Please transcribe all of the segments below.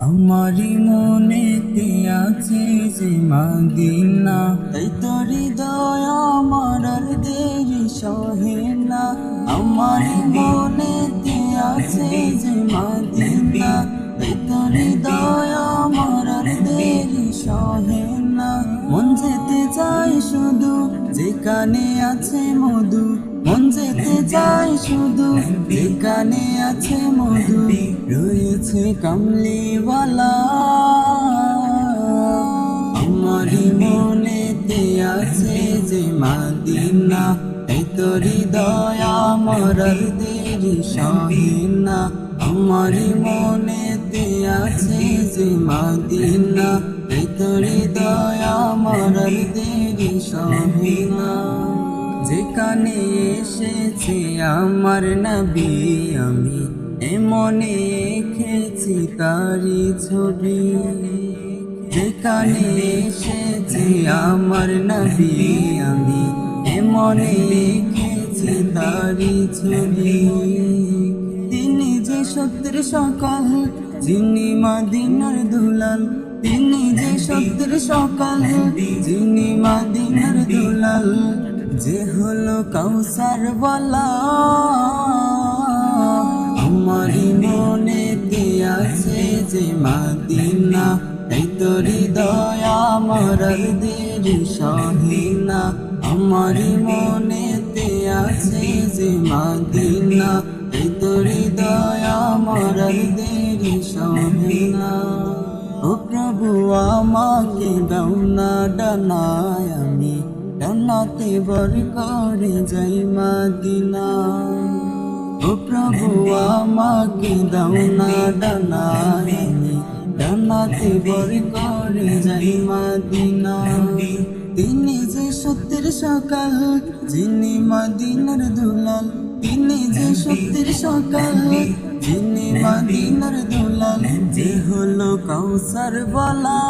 আমারি মনেতে আছে যে মদিনা, তাই তোর হৃদয় আমার আর দেরি সহে না। আমারি মনেতে আছে যে মদিনা, তাই তোর হৃদয় আমার আর দেরি সহে না। মন যেতে চায় শুধু যেখানে আছে মধু, মন যেতে চায় শুধু যেখানে আছে মধু, রয়েছে কামলিওয়ালা। আমারি মনেতে আছে যে মদিনা, তাই তোর হৃদয় আমার আর দেরি সহে না। আমারি মনেতে আছে যে মদিনা, তাই তোর হৃদয় আমার আর দেরি সহে না। যেখানে এসেছে আমার নবী, আমি মনে এঁকেছি তারি ছবি। যেখানে এসেছে আমার নবী, আমি মনে এঁকেছি তারি ছবি। তিনি যে সত্যের সকাল, যিনি মদিনার দুলাল, তিনি যে সত্যের সকাল, যিনি মদিনার দুলাল, যে হলো কাউসার ওয়ালা। আমারি মনেতে আছে যে মদিনা, তাই তোর হৃদয় আমার আর দেরি সহে না। আমারি মনেতে আছে যে মদিনা, তাই তোর হৃদয় আমার আর দেরি সহে না। ও প্রভু আমাকে দাও না ডানায়, আমি ডানাতে বর করে যাই মদিনা। ও প্রভু আমাকে দাও না ডানায়, আমি ডানাতে বর করে যাই মদিনা। তিনি যে সত্যের সকাল, যিনি মদিনার দুলাল, তিনি যে সত্যের সকাল, যিনি মদিনার দুলাল, যে হলো কাউসার ওয়ালা।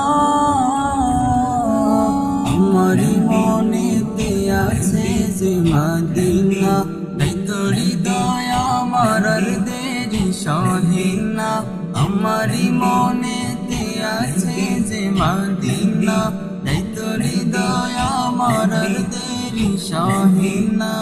আমারি মনেতে আছে যে মদিনা, তাই তোর হৃদয় আমার আর দেরি সহে না। আমারি মনেতে আছে যে মদিনা, তাই তোর হৃদয় আমার আর দেরি সহে না।